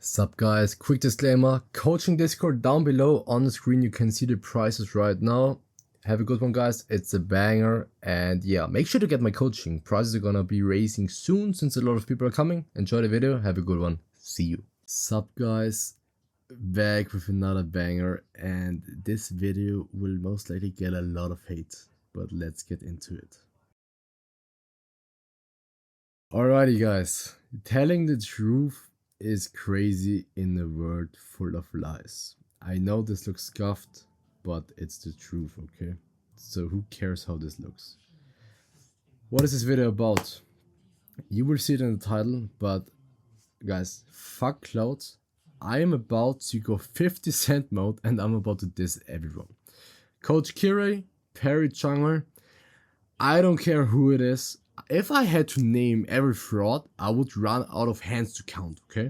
Sup guys, quick disclaimer, coaching Discord down below on the screen. You can see the prices right now. Have a good one guys, it's a banger, and yeah, make sure to get my coaching. Prices are gonna be raising soon since a lot of people are coming. Enjoy the video, have a good one, see you. Sup guys, back with another banger, and this video will most likely get a lot of hate, but let's get into it. Alrighty guys, telling the truth is crazy in a world full of lies. I know this looks scuffed, but it's the truth, okay? So who cares how this looks? What is this video about? You will see it in the title, but guys, fuck clouds. I am about to go 50 cent mode and I'm about to diss everyone. Coach Kirei, Perry Chunger, I don't care who it is. If I had to name every fraud, I would run out of hands to count, okay?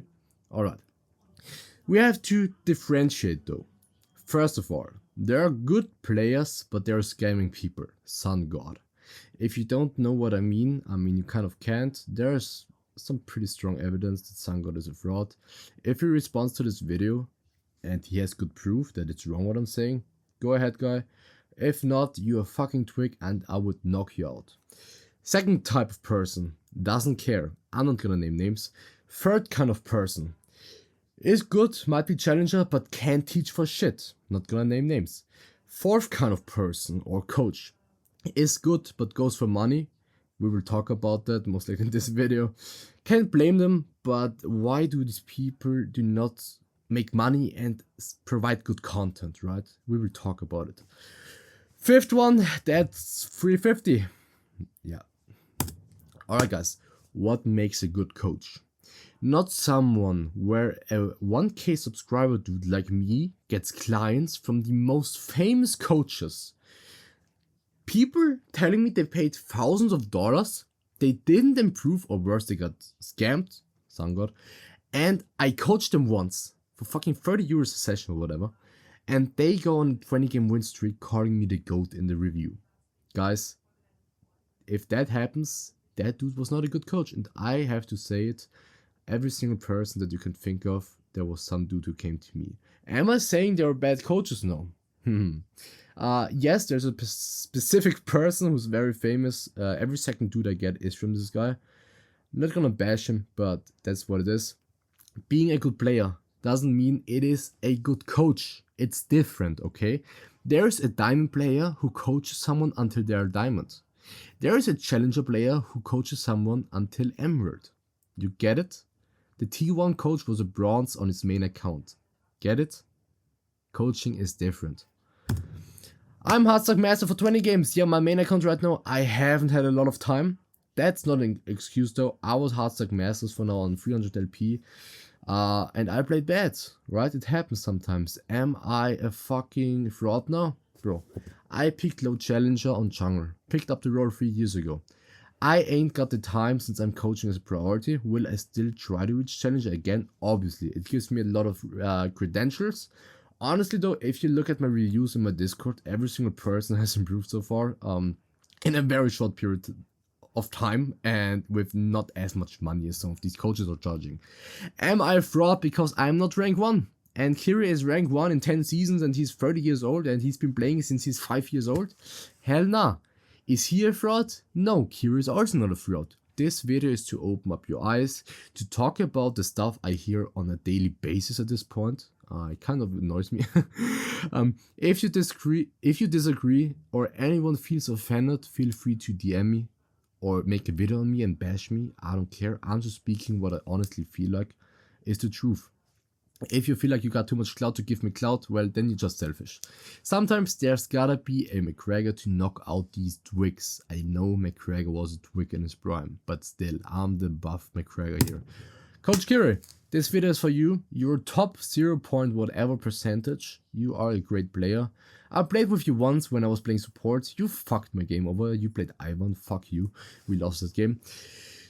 Alright. We have to differentiate though. First of all, there are good players, but there are scamming people. Sun God. If you don't know what I mean you kind of can't. There's some pretty strong evidence that Sun God is a fraud. If he responds to this video and he has good proof that it's wrong what I'm saying, go ahead guy. If not, you're a fucking twig and I would knock you out. Second type of person, doesn't care. I'm not gonna name names. Third kind of person, is good, might be challenger, but can't teach for shit. Not gonna name names. Fourth kind of person or coach, is good but goes for money. We will talk about that most likely in this video. Can't blame them, but why do these people do not make money and provide good content, right? We will talk about it. Fifth one, that's 350. Yeah. Alright guys, what makes a good coach? Not someone where a 1k subscriber dude like me gets clients from the most famous coaches. People telling me they paid thousands of dollars, they didn't improve, or worse, they got scammed, sun god, and I coached them once for fucking 30 euros a session or whatever, and they go on 20 game win streak calling me the GOAT in the review. Guys, if that happens, that dude was not a good coach, and I have to say it. Every single person that you can think of, there was some dude who came to me. Am I saying they are bad coaches? No. Yes, there's a specific person who's very famous. Every second dude I get is from this guy. I'm not gonna bash him, but that's what it is. Being a good player doesn't mean it is a good coach. It's different, okay? There's a diamond player who coaches someone until they are diamond. There is a challenger player who coaches someone until emerald. You get it? The T1 coach was a bronze on his main account. Get it? Coaching is different. I'm Hardstack Master for 20 games. Yeah, my main account right now, I haven't had a lot of time. That's not an excuse though. I was Hardstack Masters for now on 300 LP. And I played bad, right? It happens sometimes. Am I a fucking fraud now? Bro, I picked low challenger on jungle. Picked up the role 3 years ago. I ain't got the time since I'm coaching as a priority. Will I still try to reach challenger again? Obviously, it gives me a lot of credentials. Honestly though, if you look at my reviews in my Discord, every single person has improved so far in a very short period of time and with not as much money as some of these coaches are charging. Am I a fraud because I'm not rank 1? And Kirei is rank 1 in 10 seasons and he's 30 years old and he's been playing since he's 5 years old? Hell nah. Is he a fraud? No, Kirei is also not a fraud. This video is to open up your eyes, to talk about the stuff I hear on a daily basis at this point. It kind of annoys me. If you disagree or anyone feels offended, feel free to DM me or make a video on me and bash me. I don't care. I'm just speaking what I honestly feel like is the truth. If you feel like you got too much clout to give me clout, well, then you're just selfish. Sometimes there's gotta be a McGregor to knock out these twigs. I know McGregor was a twig in his prime, but still, I'm the buff McGregor here. Coach Kirei, this video is for you. You're top 0. whatever percentage. You are a great player. I played with you once when I was playing support. You fucked my game over. You played Ivan. Fuck you. We lost that game.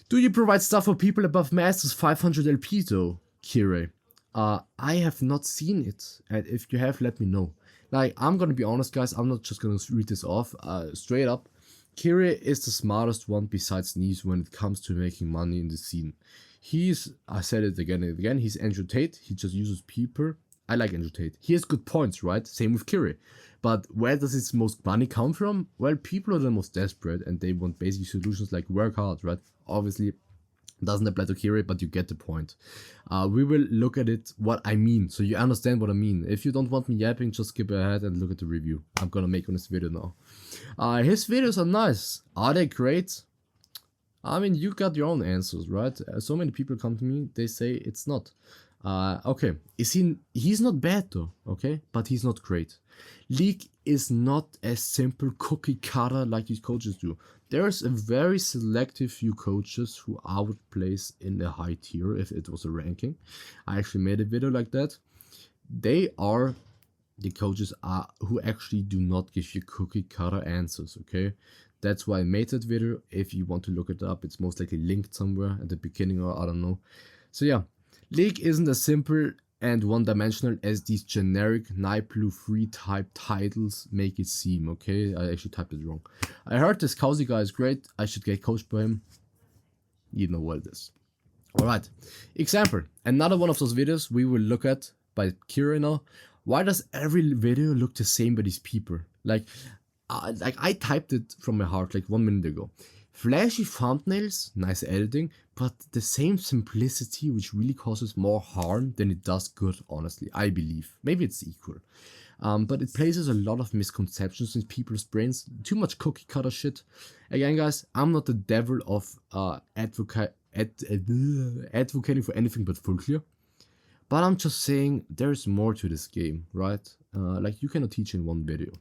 Do you provide stuff for people above Masters 500 LP though, Kirei? I have not seen it, and if you have, let me know. Like, I'm gonna be honest guys, I'm not just gonna read this off, straight up. Kirei is the smartest one besides Nice when it comes to making money in the scene. I said it again and again, he's Andrew Tate. He just uses people. I like Andrew Tate. He has good points, right? Same with Kirei. But where does his most money come from? Well, people are the most desperate and they want basic solutions like work hard, right? Obviously, doesn't apply to Kirei, but you get the point. We will look at it, what I mean, so you understand what I mean. If you don't want me yapping, just skip ahead and look at the review I'm gonna make on this video now. His videos are nice. Are they great? I mean, you got your own answers, right? So many people come to me, they say it's not. Okay, he's not bad though, okay? But he's not great. League is not a simple cookie cutter like these coaches do. There's a very selective few coaches who I would place in a high tier if it was a ranking. I actually made a video like that. They are the coaches who actually do not give you cookie cutter answers, okay? That's why I made that video. If you want to look it up, it's most likely linked somewhere at the beginning or I don't know. So yeah, League isn't as simple and one-dimensional as these generic Night Blue 3 type titles make it seem, okay? I actually typed it wrong. I heard this Kowsy guy is great. I should get coached by him. You know what it is. Alright, example. Another one of those videos we will look at by Kirei now. Why does every video look the same by these people? Like I typed it from my heart like 1 minute ago. Flashy thumbnails, nice editing, but the same simplicity which really causes more harm than it does good, honestly, I believe. Maybe it's equal. But it places a lot of misconceptions in people's brains, too much cookie cutter shit. Again guys, I'm not the devil of advocating for anything but full clear. But I'm just saying there's more to this game, right? Like you cannot teach in one video.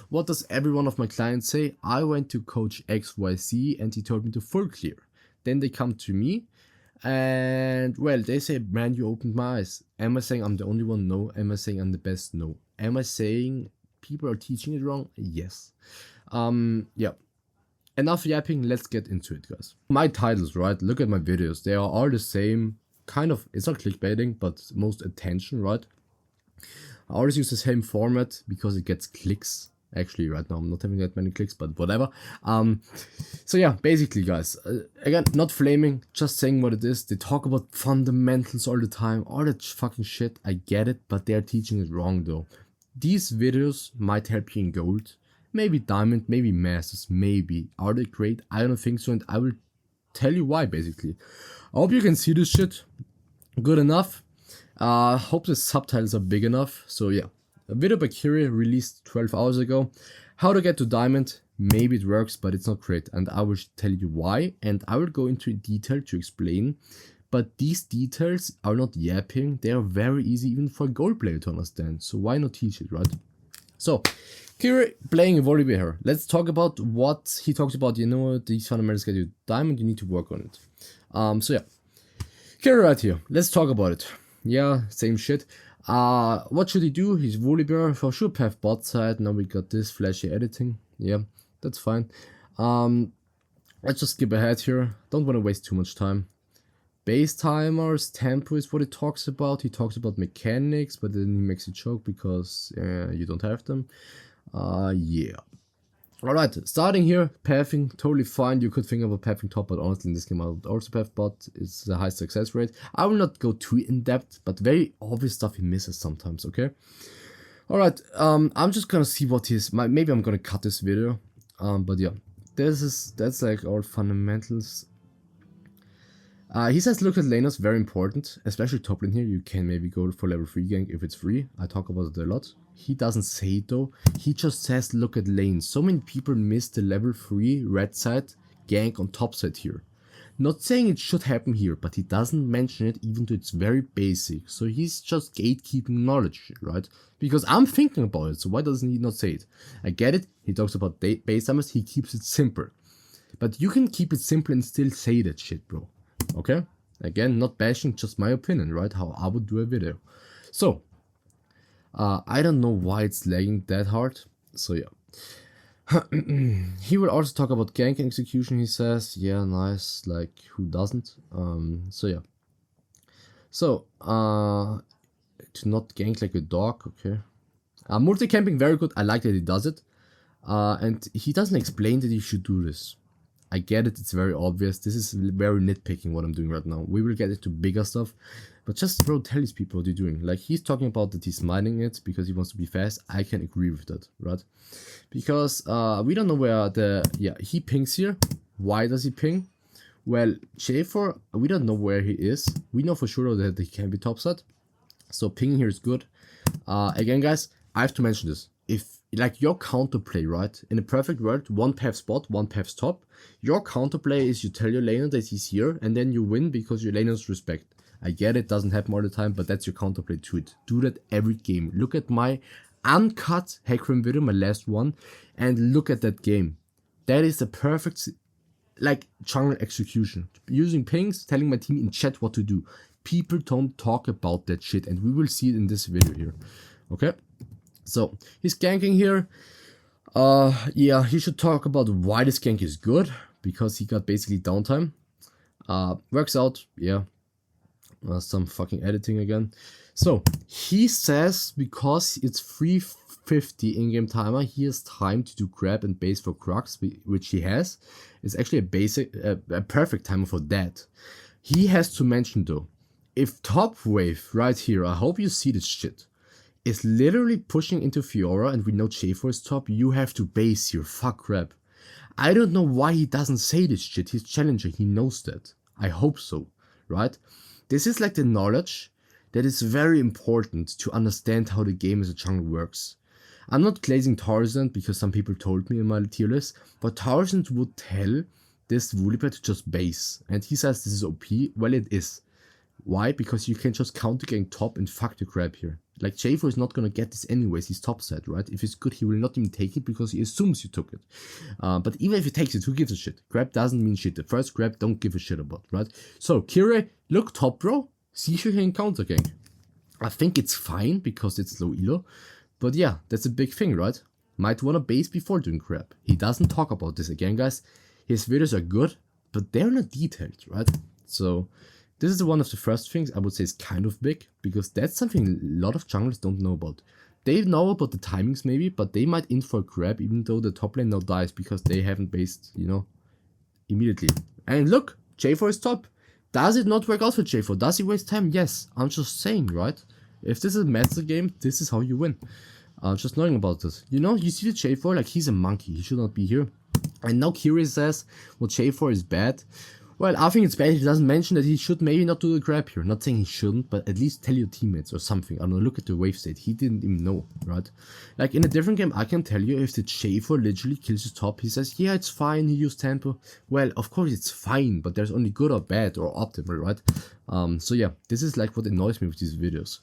What does every one of my clients say? I went to coach XYZ and he told me to full clear. Then they come to me and well, they say, man, you opened my eyes. Am I saying I'm the only one? No. Am I saying I'm the best? No. Am I saying people are teaching it wrong? Yes. Yeah. Enough yapping, let's get into it, guys. My titles, right? Look at my videos. They are all the same. Kind of, it's not clickbaiting, but most attention, right? I always use the same format because it gets clicks. Actually, right now I'm not having that many clicks, but whatever. So yeah, basically, guys, again, not flaming, just saying what it is. They talk about fundamentals all the time, all that fucking shit. I get it, but they're teaching it wrong though. These videos might help you in gold, maybe diamond, maybe masters, maybe. Are they great? I don't think so, and I will tell you why. Basically, I hope you can see this shit good enough. Hope the subtitles are big enough. So yeah, a video by Kirei released 12 hours ago. How to get to diamond. Maybe it works, but it's not great. And I will tell you why. And I will go into detail to explain. But these details are not yapping. They are very easy even for a gold player to understand. So why not teach it, right? So, Kirei playing a volleyball here. Let's talk about what he talks about. You know, these fundamentals get you diamond. You need to work on it. So yeah, Kirei right here. Let's talk about it. Yeah, same shit. What should he do? He's volleyball for sure. Path bot side. Now we got this flashy editing. Yeah, that's fine. Let's just skip ahead here. Don't want to waste too much time. Base timers, tempo is what he talks about. He talks about mechanics, but then he makes a joke because you don't have them. Yeah. Alright, starting here, pathing, totally fine. You could think about pathing top, but honestly in this game I would also path bot. It's a high success rate. I will not go too in depth, but very obvious stuff he misses sometimes, okay? Alright, I'm just gonna see what his, maybe I'm gonna cut this video. But yeah, that's like all fundamentals. He says look at laners, very important, especially top lane here. You can maybe go for level 3 gank if it's free. I talk about it a lot. He doesn't say it though. He just says look at lanes. So many people miss the level 3 red side gank on top side here. Not saying it should happen here, but he doesn't mention it even though it's very basic. So he's just gatekeeping knowledge, right? Because I'm thinking about it, so why doesn't he not say it? I get it, he talks about base summers, he keeps it simple. But you can keep it simple and still say that shit, bro. Okay? Again, not bashing, just my opinion, right? How I would do a video. So, I don't know why it's lagging that hard. So yeah. He will also talk about gank execution, he says. Yeah, nice. Like, who doesn't? So yeah. So, to not gank like a dog, okay. Multi-camping, very good. I like that he does it. And he doesn't explain that you should do this. I get it, it's very obvious. This is very nitpicking what I'm doing right now. We will get into bigger stuff. But just, bro, tell these people what you're doing. Like, he's talking about that he's mining it because he wants to be fast. I can agree with that, right? Because we don't know where he pings here. Why does he ping? Well, J4, we don't know where he is. We know for sure that he can be topside. So pinging here is good. Again, guys, I have to mention this. If, like, your counterplay, right? In a perfect world, one path spot, one path top. Your counterplay is you tell your laner that he's here, and then you win because your laners respect. I get it, doesn't happen all the time, but that's your counterplay to it. Do that every game. Look at my uncut Hecarim video, my last one, and look at that game. That is the perfect, like, jungle execution. Using pings, telling my team in chat what to do. People don't talk about that shit, and we will see it in this video here. Okay? So, he's ganking here. Yeah, he should talk about why this gank is good, because he got basically downtime. Works out, yeah. Some fucking editing again. So he says because it's 350 in-game timer, he has time to do grab and base for Crux, which he has. It's actually a perfect timer for that. He has to mention though, if top wave right here, I hope you see this shit, is literally pushing into Fiora and we know J4 is top, you have to base here, fuck grab. I don't know why he doesn't say this shit. He's challenger, he knows that. I hope so, right? This is like the knowledge that is very important to understand how the game as a jungle works. I'm not glazing Tarzan because some people told me in my tier list, but Tarzan would tell this Volibear to just base. And he says this is OP. Well, it is. Why? Because you can just counter gank top and fuck the grab here. Like, J4 is not gonna get this anyways, he's top side, right? If it's good, he will not even take it because he assumes you took it. But even if he takes it, who gives a shit? Grab doesn't mean shit. The first grab, don't give a shit about, right? So, Kirei, look top, bro. See if you can counter gank. I think it's fine because it's low elo. But yeah, that's a big thing, right? Might wanna base before doing grab. He doesn't talk about this again, guys. His videos are good, but they're not detailed, right? So, this is one of the first things I would say is kind of big, because that's something a lot of junglers don't know about. They know about the timings maybe, but they might in for a grab even though the top lane now dies because they haven't based, you know, immediately. And look, J4 is top. Does it not work out for J4? Does he waste time? Yes. I'm just saying, right? If this is a meta game, this is how you win. Just knowing about this. You know, you see the J4, like, he's a monkey. He should not be here. And now Kirei says, well, J4 is bad. Well, I think it's bad he doesn't mention that he should maybe not do the grab here. Not saying he shouldn't, but at least tell your teammates or something. I don't know, look at the wave state. He didn't even know, right? Like, in a different game, I can tell you if the J4 literally kills his top, he says, yeah, it's fine, he used tempo. Well, of course it's fine, but there's only good or bad or optimal, right? So yeah, this is like what annoys me with these videos.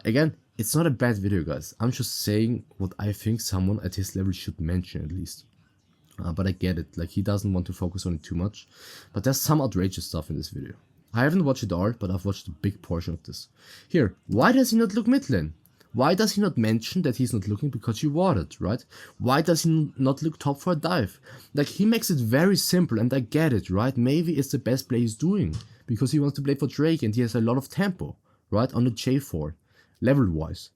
Again, it's not a bad video, guys. I'm just saying what I think someone at his level should mention at least. But I get it, like, he doesn't want to focus on it too much. But there's some outrageous stuff in this video. I haven't watched it all, but I've watched a big portion of this. Here, why does he not look mid lane? Why does he not mention that he's not looking because you warded, right? Why does he not look top for a dive? Like, he makes it very simple, and I get it, right? Maybe it's the best play he's doing, because he wants to play for Drake and he has a lot of tempo, right? On the J4, level-wise.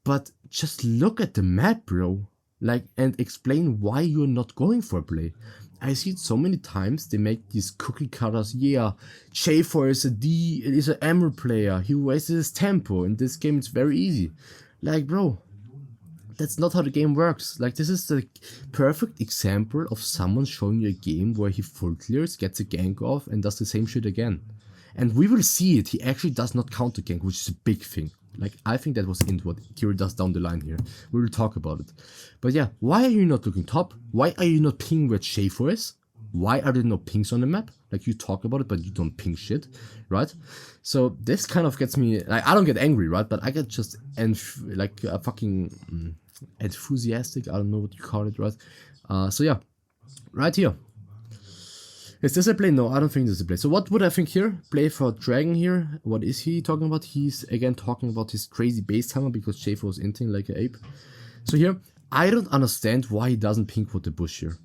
But just look at the map, bro. Like, and explain why you're not going for a play. I see it so many times, they make these cookie cutters. Yeah, J4 is an Emerald player, he wasted his tempo. In this game it's very easy. Like, bro, that's not how the game works. Like, this is the perfect example of someone showing you a game where he full clears, gets a gank off and does the same shit again. And we will see it, he actually does not counter gank, which is a big thing. Like, I think that was into what Kirei does down the line here. We will talk about it. But yeah, why are you not looking top? Why are you not pinging where J4 is? Why are there no pings on the map? Like, you talk about it, but you don't ping shit, right? So this kind of gets me, like, I don't get angry, right? But I get just, like, a fucking enthusiastic, I don't know what you call it, right? So yeah, right here. Is this a play? No, I don't think this is a play. So what would I think here? Play for Dragon here. What is he talking about? He's again talking about his crazy base timer because J4 was inting like an ape. So here, I don't understand why he doesn't pink with the bush here.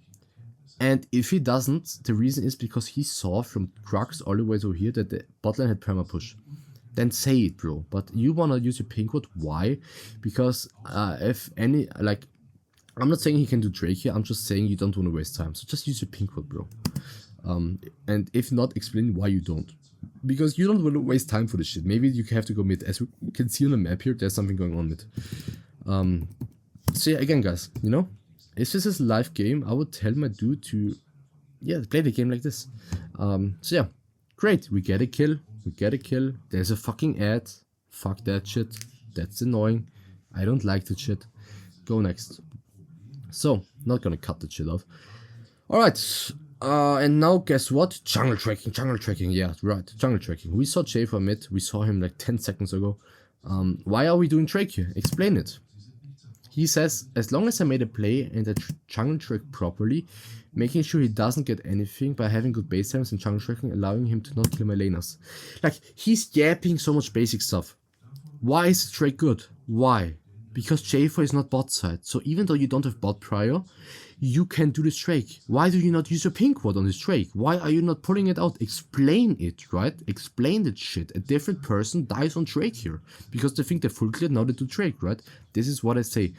And if he doesn't, the reason is because he saw from Crux all the way over here that the botlane had perma push. Then say it, bro. But you wanna use your pink wood. Why? Because if any, like, I'm not saying he can do Drake here, I'm just saying you don't want to waste time. So just use your pink word, bro. And if not, explain why you don't. Because you don't want to waste time for this shit. Maybe you have to go mid. As we can see on the map here, there's something going on mid. So yeah, again guys, you know, if this is a live game, I would tell my dude to, yeah, play the game like this. So yeah, great, we get a kill, there's a fucking ad, fuck that shit, that's annoying, I don't like that shit, go next. So, not gonna cut that shit off. Alright, and now guess what? Jungle tracking, yeah, right, jungle tracking. We saw Jay for mid, we saw him like 10 seconds ago. Why are we doing Drake here? Explain it. He says, as long as I made a play and I jungle track properly, making sure he doesn't get anything by having good base times and jungle tracking, allowing him to not kill my laners. Like, he's yapping so much basic stuff. Why is Drake good? Why? Because J4 is not bot side, so even though you don't have bot prior, you can do this Drake. Why do you not use your pink ward on this Drake? Why are you not pulling it out? Explain it, right? Explain that shit. A different person dies on Drake here. Because they think they're full clear, now they do Drake, right? This is what I say.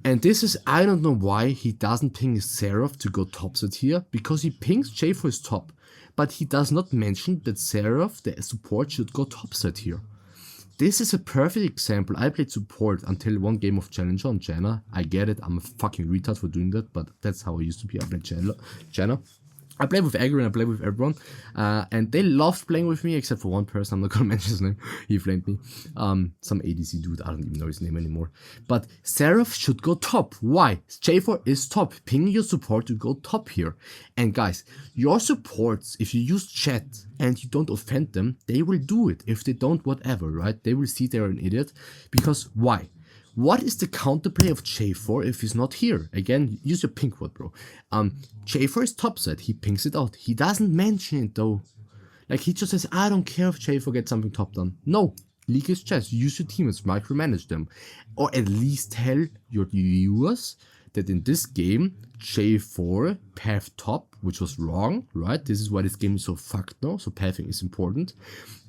And this is, I don't know why he doesn't ping Seraph to go topside here, because he pings J for his top. But he does not mention that Seraph, the support, should go topside here. This is a perfect example. I played support until one game of Challenger on Janna. I get it, I'm a fucking retard for doing that, but that's how I used to be. I played Janna. I played with Agri and I played with everyone, and they loved playing with me except for one person. I'm not gonna mention his name. He flamed me. Some ADC dude. I don't even know his name anymore. But Seraph should go top. Why? J4 is top. Ping your support to go top here. And guys, your supports, if you use chat and you don't offend them, they will do it. If they don't, whatever, right? They will see they're an idiot. Because why? What is the counterplay of J4 if he's not here? Again, use your pink word, bro. J4 is topside, he pings it out. He doesn't mention it though. Like, he just says, I don't care if J4 gets something top done. No, leak his chest, use your teammates, micromanage them. Or at least tell your viewers that in this game, J4 path top, which was wrong, right? This is why this game is so fucked now, so pathing is important.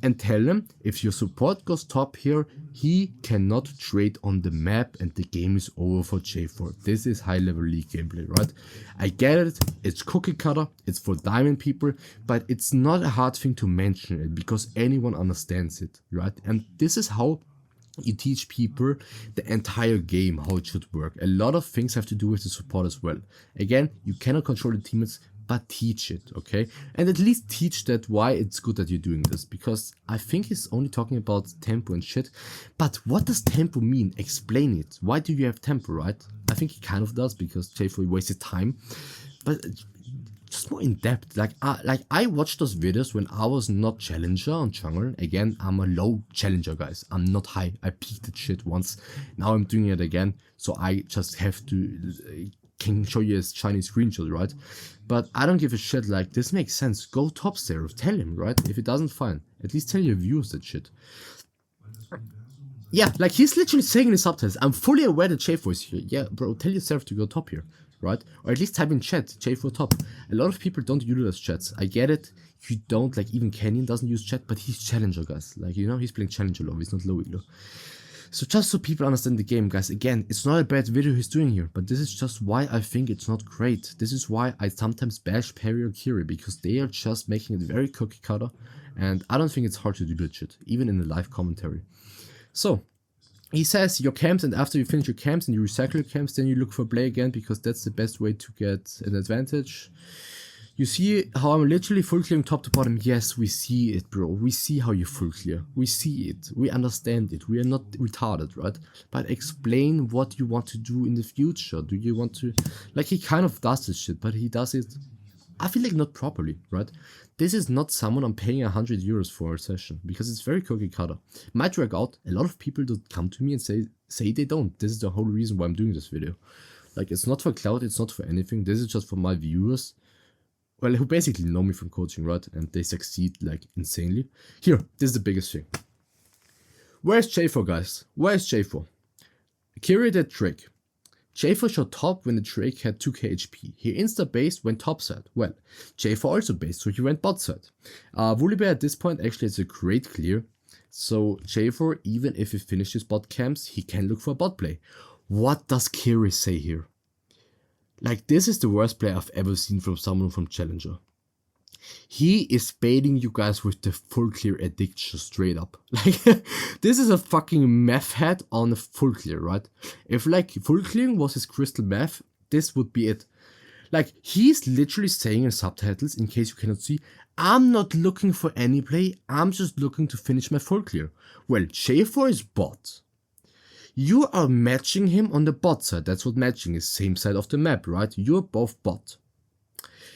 And tell them, if your support goes top here, he cannot trade on the map and the game is over for J4. This is high level league gameplay, right? I get it, it's cookie cutter, it's for diamond people, but it's not a hard thing to mention it because anyone understands it, right? And this is how you teach people the entire game, how it should work. A lot of things have to do with the support as well. Again, you cannot control the teammates, but teach it, okay? And at least teach that why it's good that you're doing this, because I think he's only talking about tempo and shit. But what does tempo mean? Explain it. Why do you have tempo, right? I think he kind of does, because J4 wasted time. But just more in depth. Like I watched those videos when I was not challenger on jungle. Again, I'm a low challenger, guys. I'm not high. I peaked that shit once. Now I'm doing it again. So I just have to can show you a shiny screenshot, right? But I don't give a shit. Like, this makes sense. Go top Seraph. Tell him, right? If it doesn't, fine. At least tell your viewers that shit. Yeah, like, he's literally saying in his subtitles, I'm fully aware that J4 is here. Yeah, bro, tell yourself to go top here, right? Or at least type in chat, J4 top. A lot of people don't utilize chats. I get it. You don't, like, even Canyon doesn't use chat, but he's challenger, guys. Like, you know, he's playing challenger low. He's not low elo. So just so people understand the game, guys, again, it's not a bad video he's doing here, but this is just why I think it's not great. This is why I sometimes bash Perry or Kirei, because they are just making it very cookie cutter, and I don't think it's hard to do that shit, even in the live commentary. So, he says your camps, and after you finish your camps and you recycle your camps, then you look for play again, because that's the best way to get an advantage. You see how I'm literally full clearing top to bottom? Yes, we see it, bro. We see how you full clear. We see it. We understand it. We are not retarded, right? But explain what you want to do in the future. Do you want to... Like, he kind of does this shit, but he does it, I feel like, not properly, right? This is not someone I'm paying 100 euros for a session, because it's very cookie cutter. Might drag out. A lot of people don't come to me and say they don't. This is the whole reason why I'm doing this video. Like, it's not for clout, it's not for anything. This is just for my viewers. Well, who basically know me from coaching, right? And they succeed, like, insanely. Here, this is the biggest thing. Where's J4, guys? Where's J4? Kirei did Drake. J4 shot top when the Drake had 2k HP. He insta-based, went topside. Well, J4 also based, so he went botside. Woollybear at this point actually has a great clear. So J4, even if he finishes bot camps, he can look for bot play. What does Kirei say here? Like, this is the worst play I've ever seen from someone from Challenger. He is baiting you guys with the full clear addiction straight up. Like, this is a fucking meth head on a full clear, right? If like full clearing was his crystal meth, this would be it. Like, he's literally saying in subtitles, in case you cannot see, I'm not looking for any play, I'm just looking to finish my full clear. Well, J4 is bot. You are matching him on the bot side, that's what matching is, same side of the map, right? You're both bot.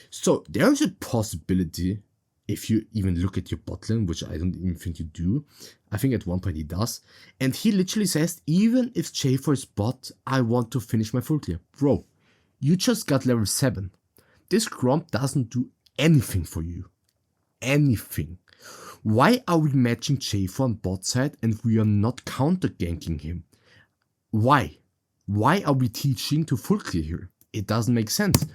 So there is a possibility, if you even look at your bot lane, which I don't even think you do, I think at one point he does, and he literally says, even if J4 is bot, I want to finish my full clear. Bro, you just got level 7. This Gromp doesn't do anything for you. Anything. Why are we matching J4 on bot side and we are not counter ganking him? Why? Why are we teaching to full clear here? It doesn't make sense.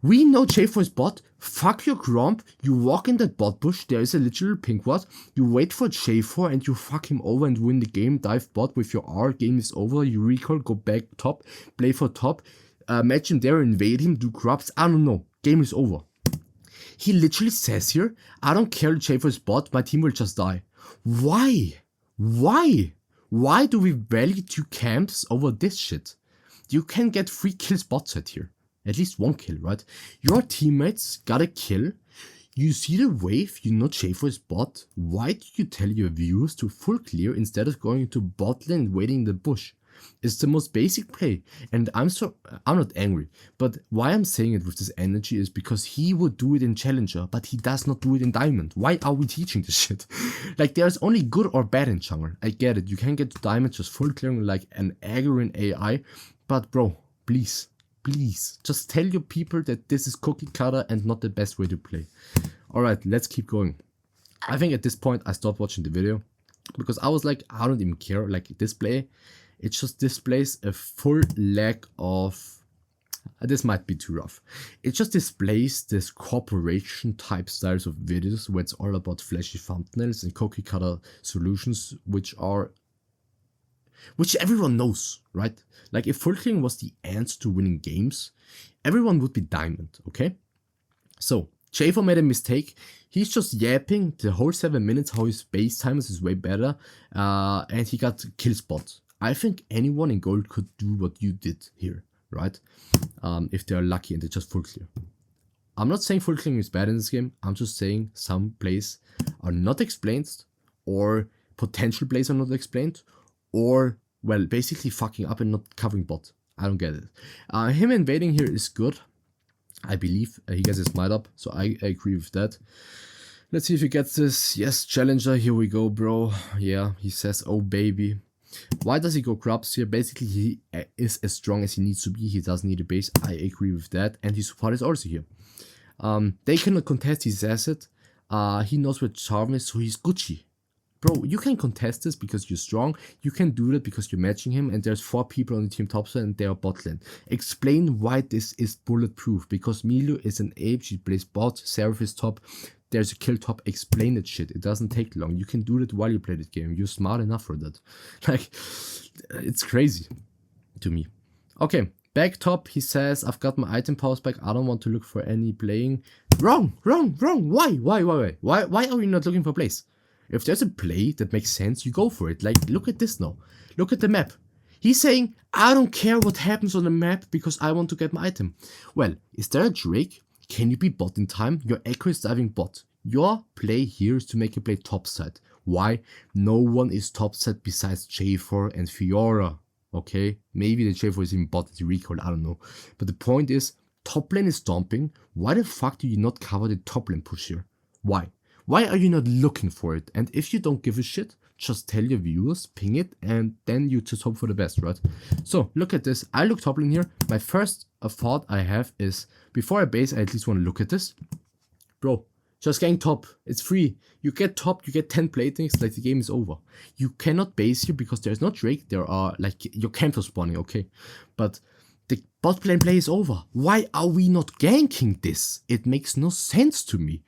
We know J4 is bot, fuck your Gromp, you walk in that bot bush, there is a literal pink ward, you wait for J4 and you fuck him over and win the game, dive bot with your R, game is over, you recall, go back top, play for top, match him there, invade him, do corrupts, I don't know, game is over. He literally says here, I don't care if J4 is bot, my team will just die. Why? Why? Why do we value 2 camps over this shit? You can get 3 kills bot side here. At least 1 kill, right? Your teammates got a kill. You see the wave, you know J4 is bot. Why do you tell your viewers to full clear instead of going into bot lane and waiting in the bush? It's the most basic play. And I'm not angry. But why I'm saying it with this energy is because he would do it in Challenger, but he does not do it in Diamond. Why are we teaching this shit? Like, there's only good or bad in Jungle. I get it. You can get to Diamond just full clearing like an aggro AI. But bro, please. Please, just tell your people that this is cookie cutter and not the best way to play. Alright, let's keep going. I think at this point I stopped watching the video because I was like, I don't even care. Like, this play, it just displays a full lack of, this might be too rough. It just displays this corporation type styles of videos where it's all about flashy thumbnails and cookie cutter solutions, which everyone knows, right? Like, if full clearing was the answer to winning games, everyone would be Diamond, okay? So, J4 made a mistake. He's just yapping the whole 7 minutes how his base timers is way better, and he got kill spot. I think anyone in gold could do what you did here, right? If they're lucky and they just full clear. I'm not saying full clearing is bad in this game. I'm just saying some plays are not explained, or potential plays are not explained, or, well, basically fucking up and not covering bot. I don't get it. Him invading here is good. I believe he gets his smite up, so I agree with that. Let's see if he gets this. Yes, Challenger, here we go, bro. Yeah, he says, oh baby. Why does he go corrupts here? Basically, he is as strong as he needs to be. He doesn't need a base. I agree with that. And his support is also here. They cannot contest his asset. He knows where Charm is, so he's Gucci. Bro, you can contest this because you're strong. You can do that because you're matching him, and there's 4 people on the team top side and they are bot lane. Explain why this is bulletproof. Because Milo is an ape, she plays bot, Seraph is top, there's a kill top. Explain that shit. It doesn't take long. You can do that while you play that game. You're smart enough for that. Like, it's crazy to me. Okay, back top, he says, I've got my item powers back. I don't want to look for any playing. Wrong. Why? Why are we not looking for plays? If there's a play that makes sense, you go for it. Like, look at this now. Look at the map. He's saying, I don't care what happens on the map because I want to get my item. Well, is there a Drake? Can you be bot in time? Your Echo is diving bot. Your play here is to make a play topside. Why? No one is topside besides J4 and Fiora. Okay? Maybe the J4 is even bot at the recall, I don't know. But the point is, top lane is stomping. Why the fuck do you not cover the top lane push here? Why? Why are you not looking for it? And if you don't give a shit, just tell your viewers, ping it, and then you just hope for the best, right? So, look at this. I look top lane here. My first thought I have is, before I base, I at least want to look at this. Bro, just getting top. It's free. You get top, you get 10 platings, like the game is over. You cannot base here because there's no Drake. There are, like, your camps are spawning, okay? But the bot lane play is over. Why are we not ganking this? It makes no sense to me.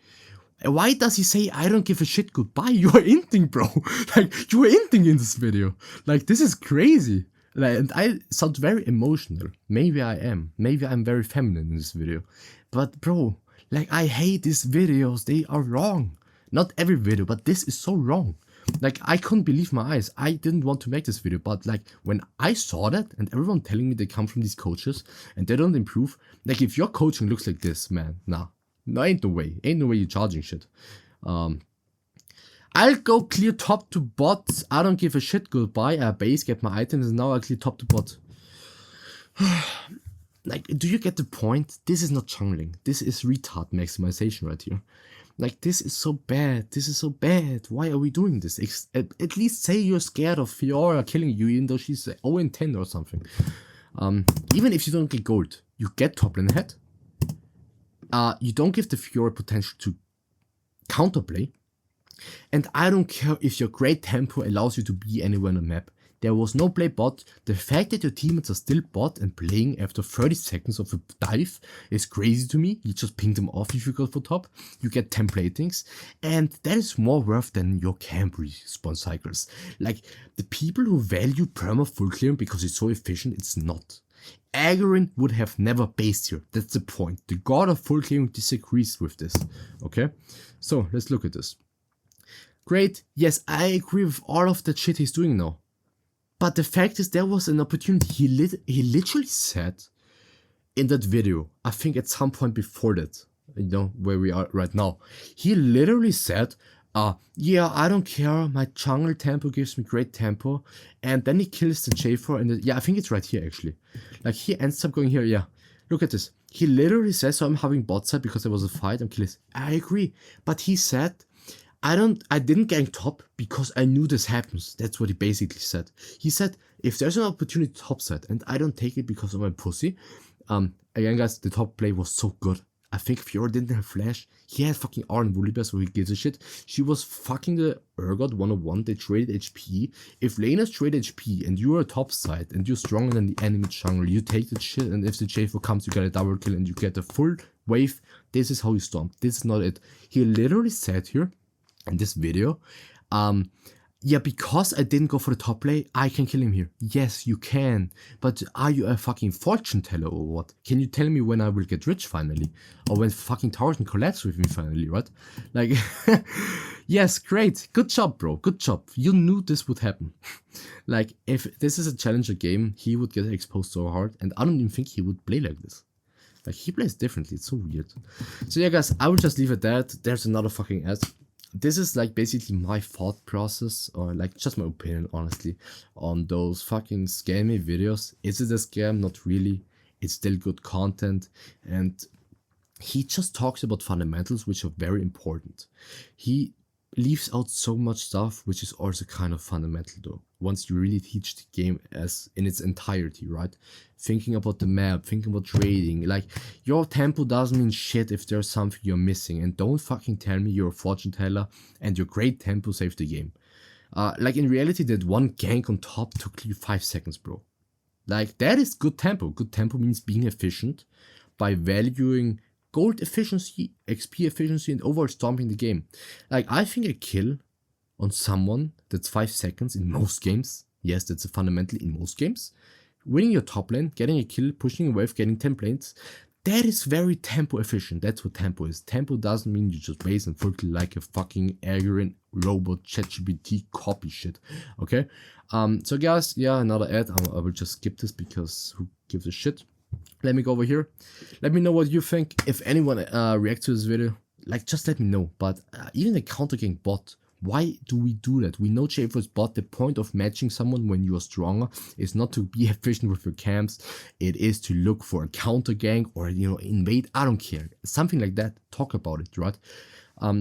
Why does he say, I don't give a shit, goodbye? You are inting, bro. Like, you are inting in this video. Like, this is crazy. Like, and I sound very emotional. Maybe I am. Maybe I'm very feminine in this video. But bro, like I hate these videos. They are wrong. Not every video, but this is so wrong. Like I couldn't believe my eyes. I didn't want to make this video, but like when I saw that and everyone telling me they come from these coaches and they don't improve, like if your coaching looks like this, man, nah. No, ain't no way. Ain't no way you're charging shit. I'll go clear top to bot. I don't give a shit. Goodbye. I base, get my items, and now I'll clear top to bot. Like, do you get the point? This is not jungling. This is retard maximization right here. Like, this is so bad. This is so bad. Why are we doing this? At least say you're scared of Fiora killing you, even though she's 0-10 or something. Even if you don't get gold, you get top lane ahead. You don't give the Fiora potential to counterplay. And I don't care if your great tempo allows you to be anywhere on the map. There was no play bot. The fact that your teammates are still bot and playing after 30 seconds of a dive is crazy to me. You just ping them off if you go for top. You get 10 platings. And that is more worth than your camp respawn cycles. Like, the people who value perma full clearing because it's so efficient, it's not. Agarin would have never based here. That's the point. The god of full clearing disagrees with this. Okay? So, let's look at this. Great, yes, I agree with all of that shit he's doing now. But the fact is, there was an opportunity. He literally said in that video, I think at some point before that, you know, where we are right now, he literally said, yeah, I don't care, my jungle tempo gives me great tempo, and then he kills the J4, and yeah, I think it's right here actually. Like, he ends up going here, yeah, look at this. He literally says, so I'm having bot side because there was a fight, I'm killing. I agree, but he said, I didn't gank top because I knew this happens. That's what he basically said. He said, if there's an opportunity top side and I don't take it because of my pussy, again guys, the top play was so good. I think Fiora didn't have flash. He had fucking R and Woolly so he gives a shit. She was fucking the Urgot 101. They traded HP. If laners trade HP and you're a top side and you're stronger than the enemy jungle, you take the shit, and if the J4 comes, you get a double kill and you get a full wave. This is how you stomp. This is not it. He literally said here in this video, yeah, because I didn't go for the top lane, I can kill him here. Yes, you can. But are you a fucking fortune teller or what? Can you tell me when I will get rich finally? Or when fucking towers can collapse with me finally, right? Like, yes, great. Good job, bro. Good job. You knew this would happen. Like, if this is a challenger game, he would get exposed so hard. And I don't even think he would play like this. Like, he plays differently. It's so weird. So yeah, guys, I will just leave it at that. There's another fucking ad. This is like basically my thought process, or like just my opinion honestly, on those fucking scammy videos. Is it a scam? Not really. It's still good content, and he just talks about fundamentals which are very important. He leaves out so much stuff which is also kind of fundamental though, once you really teach the game as in its entirety, right? Thinking about the map, thinking about trading, like your tempo doesn't mean shit if there's something you're missing, and don't fucking tell me you're a fortune teller and your great tempo saved the game. Like in reality, that one gank on top took you 5 seconds, bro. Like that is good tempo. Good tempo means being efficient by valuing gold efficiency, XP efficiency, and overall stomping the game. Like, I think a kill on someone that's 5 seconds in most games, yes, that's a fundamental in most games, winning your top lane, getting a kill, pushing a wave, getting 10 planes, that is very tempo efficient. That's what tempo is. Tempo doesn't mean you just base and full like a fucking Agarin robot ChatGPT copy shit, okay? So guys, yeah, another ad. I will just skip this because who gives a shit. Let me go over here. Let me know what you think. If anyone reacts to this video, like, just let me know. But even the counter gank bot, why do we do that? We know J4 is bot. The point of matching someone when you are stronger is not to be efficient with your camps. It is to look for a counter gank or, you know, invade. I don't care. Something like that. Talk about it, right?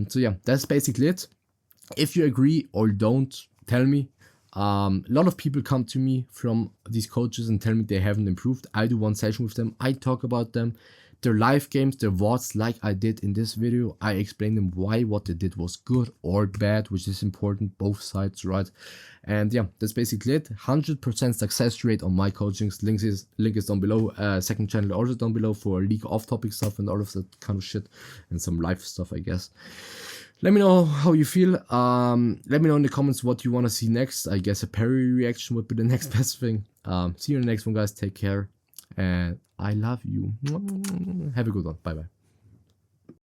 So yeah, that's basically it. If you agree or don't, tell me. A lot of people come to me from these coaches and tell me they haven't improved. I do one session with them. I talk about them. their live games, their VODs, like I did in this video. I explained them why what they did was good or bad, which is important, both sides, right? And yeah, that's basically it. 100% success rate on my coachings. Link is down below. Second channel also down below for league off-topic stuff and all of that kind of shit, and some live stuff, I guess. Let me know how you feel. Let me know in the comments what you want to see next. I guess a parry reaction would be the next best thing. See you in the next one, guys. Take care. And I love you. Have a good one. Bye bye.